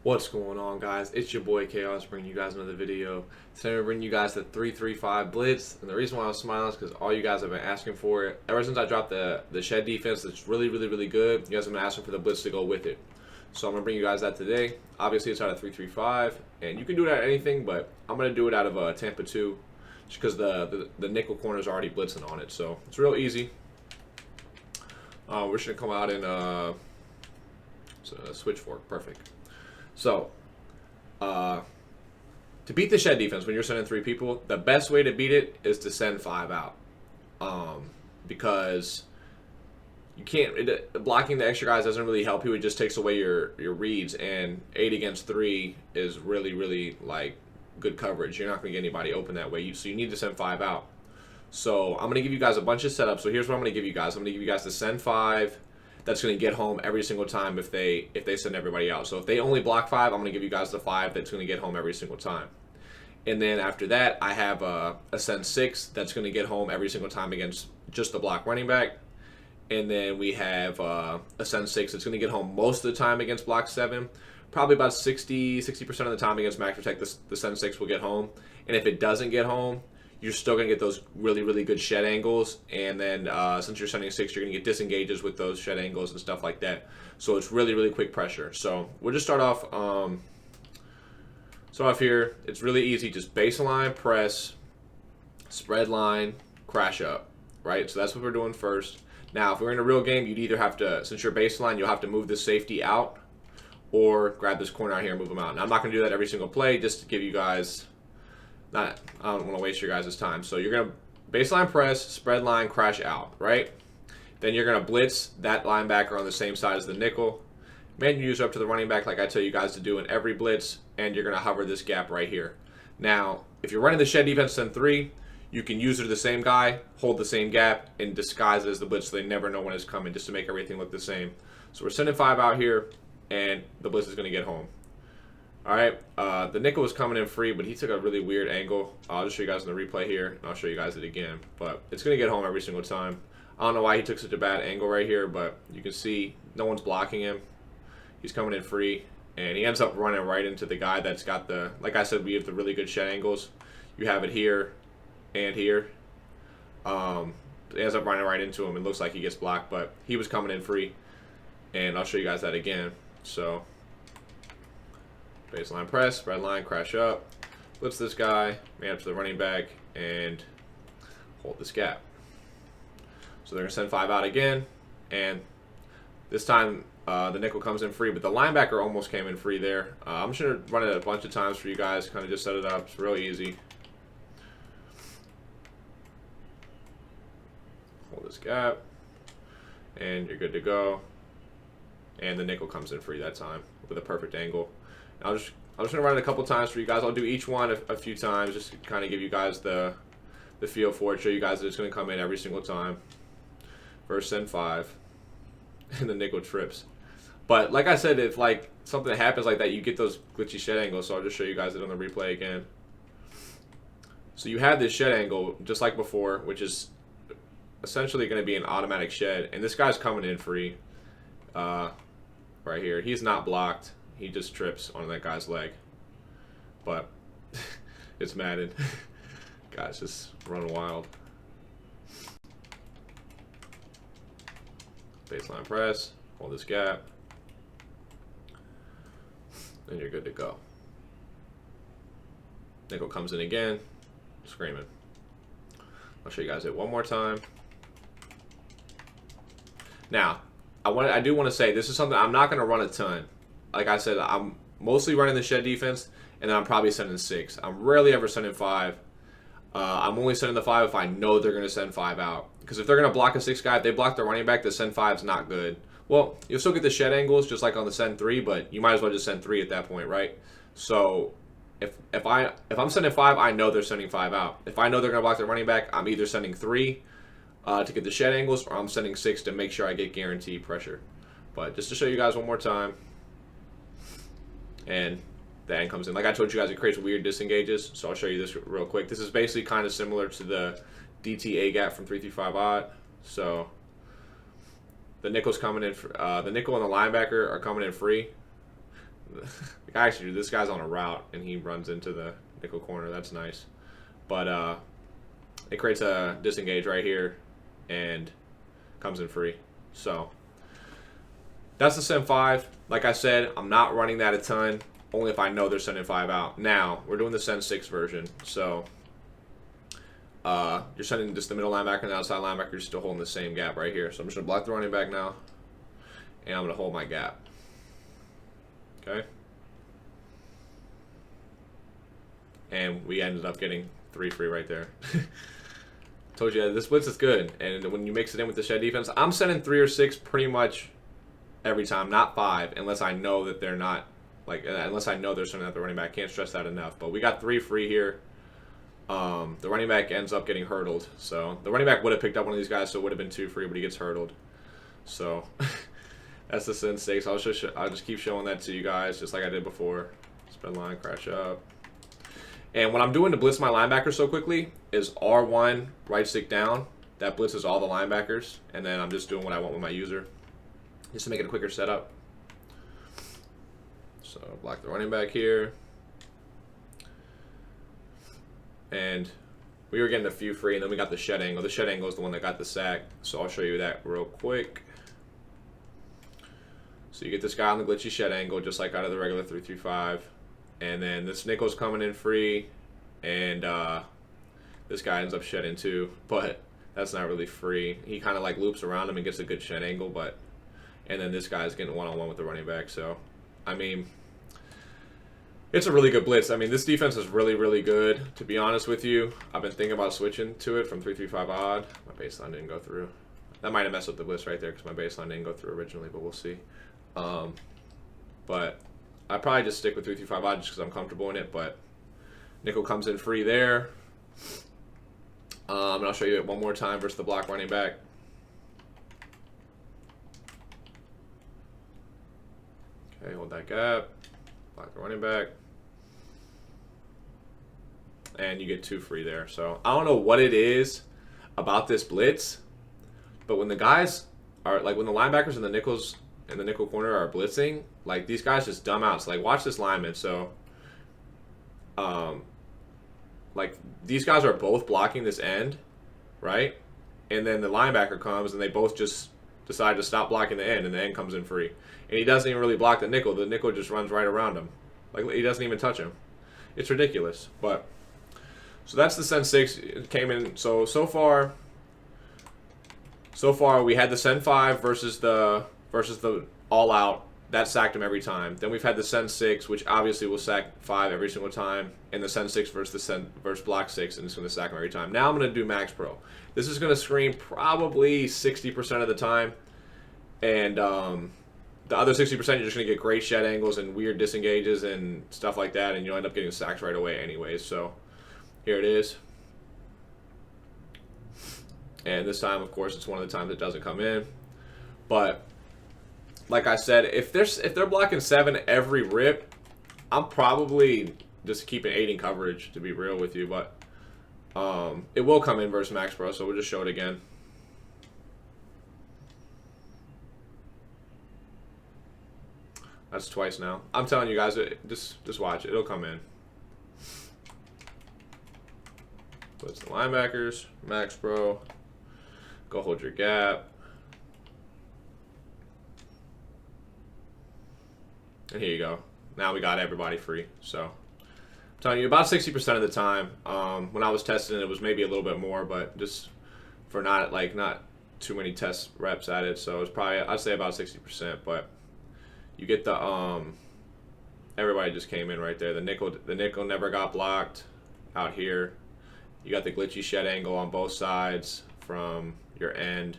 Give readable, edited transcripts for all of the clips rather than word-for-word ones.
What's going on, guys? It's your boy K-Aus bringing you guys another video. Today we're bringing you guys the 3-3-5 blitz, and the reason why I was smiling is because all you guys have been asking for it. Ever since I dropped the shed defense that's really good, you guys have been asking for the blitz to go with it. So I'm going to bring you guys that today. Obviously it's out of 3-3-5, and you can do it out of anything, but I'm going to do it out of Tampa 2 just because the nickel corner is already blitzing on it. So it's real easy. We're just going to come out in switch fork. Perfect. So, to beat the shed defense when you're sending 3 people, the best way to beat it is to send 5 out. Because you can't, blocking the extra guys doesn't really help you. It just takes away your reads, and 8 against 3 is really like good coverage. You're not going to get anybody open that way. So you need to send 5 out. So I'm going to give you guys a bunch of setups. So here's what I'm going to give you guys. I'm going to give you guys the send 5. That's going to get home every single time if they send everybody out. So if they only block 5, I'm going to give you guys the 5 that's going to get home every single time. And then after that, I have a send 6 that's going to get home every single time against just the block running back. And then we have a send 6 that's going to get home most of the time against block 7. Probably about 60% of the time against max protect, the send 6 will get home. And if it doesn't get home, you're still going to get those really good shed angles, and then since you're sending 6, you're going to get disengages with those shed angles and stuff like that. So it's really quick pressure. So we'll just start off here. It's really easy. Just baseline, press, spread line, crash up, right? So that's what we're doing first. Now, if we're in a real game, you'd either have to, since you're baseline, you'll have to move the safety out or grab this corner out here and move them out. Now, I'm not going to do that every single play, just to give you guys... I don't want to waste your guys' time. So you're going to baseline press, spread line, crash out, right? Then you're going to blitz that linebacker on the same side as the nickel. Man, you use up to the running back like I tell you guys to do in every blitz, and you're going to hover this gap right here. Now, if you're running the shed defense in 3, you can use it to the same guy, hold the same gap, and disguise it as the blitz so they never know when it's coming, just to make everything look the same. So we're sending 5 out here, and the blitz is going to get home. Alright, the nickel was coming in free, but he took a really weird angle. I'll just show you guys in the replay here, and I'll show you guys it again. But it's going to get home every single time. I don't know why he took such a bad angle right here, but you can see no one's blocking him. He's coming in free, and he ends up running right into the guy that's got the, like I said, we have the really good shed angles. You have it here and here. He ends up running right into him. It looks like he gets blocked, but he was coming in free, and I'll show you guys that again. So... baseline press, spread line, crash up, blitz this guy, man up to the running back, and hold this gap. So they're going to send 5 out again, and this time the nickel comes in free, but the linebacker almost came in free there. I'm just going to run it a bunch of times for you guys, kind of just set it up. It's real easy. Hold this gap, and you're good to go. And the nickel comes in free that time with a perfect angle. I'm just gonna run it a couple times for you guys. I'll do each one a few times just to kind of give you guys the feel for it. Show you guys that it's gonna come in every single time. First send 5, and the nickel trips. But like I said, if like something happens like that, you get those glitchy shed angles. So I'll just show you guys it on the replay again. So you have this shed angle just like before, which is essentially going to be an automatic shed, and this guy's coming in free. Right here, he's not blocked. He just trips on that guy's leg. But it's Madden. Guys just running wild. Baseline press, hold this gap, and you're good to go. Nickel comes in again, screaming. I'll show you guys it one more time. Now, I do want to say this is something I'm not going to run a ton. Like I said, I'm mostly running the shed defense, and then I'm probably sending 6. I'm rarely ever sending 5. I'm only sending the 5 if I know they're going to send 5 out. Because if they're going to block a 6 guy, if they block the running back, the send 5 is not good. Well, you'll still get the shed angles just like on the send 3, but you might as well just send 3 at that point, right? So if I'm sending 5, I know they're sending 5 out. If I know they're going to block the running back, I'm either sending 3 to get the shed angles, or I'm sending 6 to make sure I get guaranteed pressure. But just to show you guys one more time. And the end comes in. Like I told you guys, it creates weird disengages. So I'll show you this real quick. This is basically kind of similar to the DTA gap from 3-3-5 odd. So the nickel's coming in. The nickel and the linebacker are coming in free. Actually, this guy's on a route and he runs into the nickel corner. That's nice. But it creates a disengage right here and comes in free. So that's the send 5. Like I said, I'm not running that a ton, only if I know they're sending 5 out. Now, we're doing the send 6 version. So you're sending just the middle linebacker and the outside linebacker. You're still holding the same gap right here. So I'm just going to block the running back now, and I'm going to hold my gap. Okay? And we ended up getting 3 free right there. Told you, this blitz is good. And when you mix it in with the shed defense, I'm sending 3 or 6 pretty much every time, not 5, unless I know that they're not, like, unless I know they're sending out the running back. Can't stress that enough. But we got 3 free here. The running back ends up getting hurdled. So the running back would have picked up one of these guys, so it would have been 2 free, but he gets hurdled. So that's the send 6. I'll just keep showing that to you guys, just like I did before. Spread line, crash up. And what I'm doing to blitz my linebackers so quickly is R1, right stick down. That blitzes all the linebackers. And then I'm just doing what I want with my user, just to make it a quicker setup. So block the running back here. And we were getting a few free, and then we got the shed angle. The shed angle is the one that got the sack. So I'll show you that real quick. So you get this guy on the glitchy shed angle, just like out of the regular 3-3-5. And then this nickel's coming in free, and this guy ends up shedding too, but that's not really free. He kind of like loops around him and gets a good shed angle, and then this guy's getting one-on-one with the running back. So, I mean, it's a really good blitz. I mean, this defense is really, really good, to be honest with you. I've been thinking about switching to it from 3-3-5 odd. My baseline didn't go through. That might have messed up the blitz right there because my baseline didn't go through originally, but we'll see. But I probably just stick with 3-3-5 odd just because I'm comfortable in it. But nickel comes in free there. And I'll show you it one more time versus the block running back. Okay, hold that gap. Block the running back. And you get 2 free there. So I don't know what it is about this blitz, but when the guys are, like, when the linebackers and the nickels in the nickel corner are blitzing, like, these guys just dumb out. So, like, watch this lineman. So, like, these guys are both blocking this end, right? And then the linebacker comes, and they both just decide to stop blocking the end, and the end comes in free. And he doesn't even really block the nickel. The nickel just runs right around him. Like, he doesn't even touch him. It's ridiculous. But, so that's the send 6. It came in, so far we had the send 5 versus the all out. That sacked him every time. Then we've had the send 6, which obviously will sack 5 every single time, and the send 6 versus block 6, and it's going to sack him every time. Now I'm going to do max pro. This is going to screen probably 60% of the time, and the other 60% you're just going to get great shed angles and weird disengages and stuff like that, and you'll end up getting sacks right away anyways. So here it is. And this time, of course, it's one of the times it doesn't come in. But like I said, if they're blocking 7 every rip, I'm probably just keeping 8 in coverage, to be real with you. But it will come in versus Max Pro, so we'll just show it again. That's twice now. I'm telling you guys, just watch it. It'll come in. Blitz the linebackers, Max Pro. Go hold your gap. And here you go. Now we got everybody free. So I'm telling you, about 60% of the time, when I was testing it was maybe a little bit more, but just for not too many test reps at it. So it's probably, I'd say about 60%. But you get the everybody just came in right there. The nickel never got blocked out here. You got the glitchy shed angle on both sides from your end.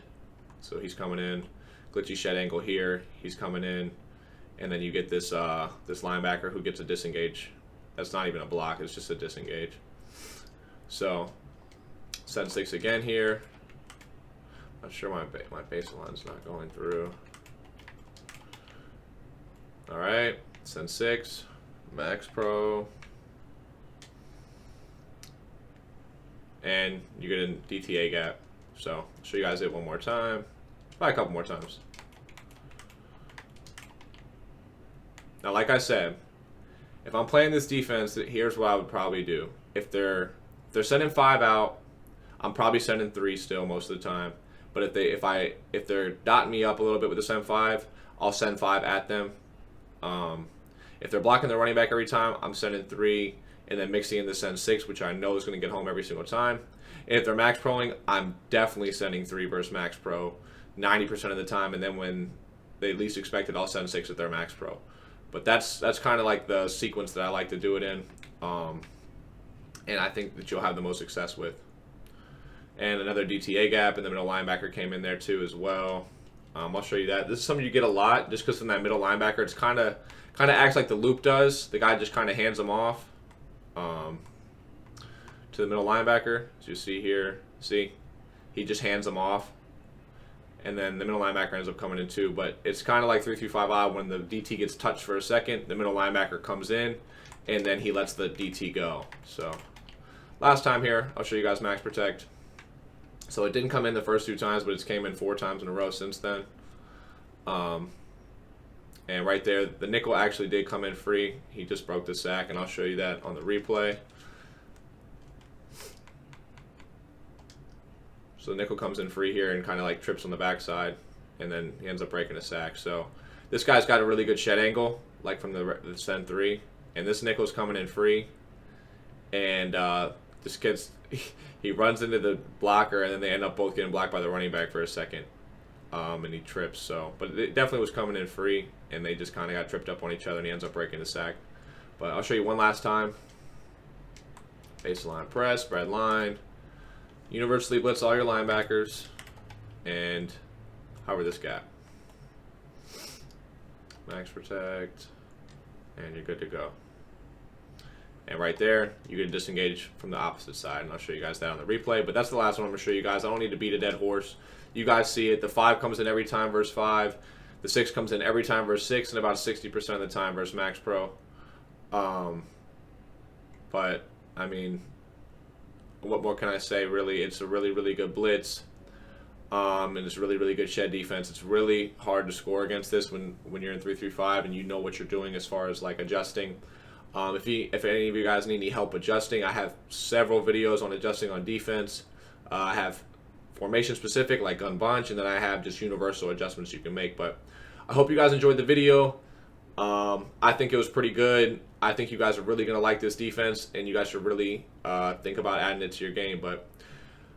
So he's coming in. Glitchy shed angle here. He's coming in. And then you get this this linebacker who gets a disengage. That's not even a block. It's just a disengage. So send 6 again here. Not sure my baseline's not going through. All right, send 6, Max Pro, and you get a DTA gap. So I'll show you guys it one more time, probably a couple more times. Now, like I said, if I'm playing this defense, here's what I would probably do. If they're sending 5 out, I'm probably sending 3 still most of the time. But if they're dotting me up a little bit with the send 5, I'll send 5 at them. If they're blocking the running back every time, I'm sending 3 and then mixing in the send 6, which I know is going to get home every single time. And if they're max proing, I'm definitely sending 3 versus max pro 90% of the time, and then when they least expect it, I'll send 6 if they're max pro. But that's kind of like the sequence that I like to do it in, and I think that you'll have the most success with. And another DTA gap, and the middle linebacker came in there too as well. I'll show you that. This is something you get a lot just because from that middle linebacker, it's kind of acts like the loop does. The guy just kind of hands them off to the middle linebacker. As you see here, he just hands them off, and then the middle linebacker ends up coming in too. But it's kind of like 3-3-5 when the DT gets touched for a second, the middle linebacker comes in, and then he lets the DT go. So last time here, I'll show you guys max protect. So it didn't come in the first 2 times, but it's came in 4 times in a row since then. And right there, the nickel actually did come in free. He just broke the sack, and I'll show you that on the replay. So the nickel comes in free here and kind of like trips on the backside, and then he ends up breaking a sack. So this guy's got a really good shed angle, like from the send 3. And this nickel's coming in free. And this kid's... he runs into the blocker, and then they end up both getting blocked by the running back for a second, and he trips. So, but it definitely was coming in free, and they just kind of got tripped up on each other, and he ends up breaking the sack. But I'll show you one last time. Baseline press, spread line, universally blitz all your linebackers, and hover this gap. Max protect, and you're good to go. And right there, you can disengage from the opposite side, and I'll show you guys that on the replay. But that's the last one I'm going to show you guys. I don't need to beat a dead horse. You guys see it. The 5 comes in every time versus 5. The 6 comes in every time versus 6, and about 60% of the time versus max pro. But, I mean, what more can I say, really? It's a really, really good blitz. And it's a really, really good shed defense. It's really hard to score against this when you're in 3-3-5 and you know what you're doing as far as, like, adjusting. If any of you guys need any help adjusting, I have several videos on adjusting on defense. I have formation specific like gun bunch, and then I have just universal adjustments you can make. But I hope you guys enjoyed the video. I think it was pretty good. I think you guys are really going to like this defense, and you guys should really think about adding it to your game. But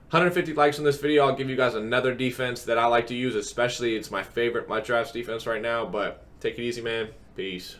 150 likes on this video. I'll give you guys another defense that I like to use, especially it's my favorite Mud Drafts defense right now. But take it easy, man. Peace.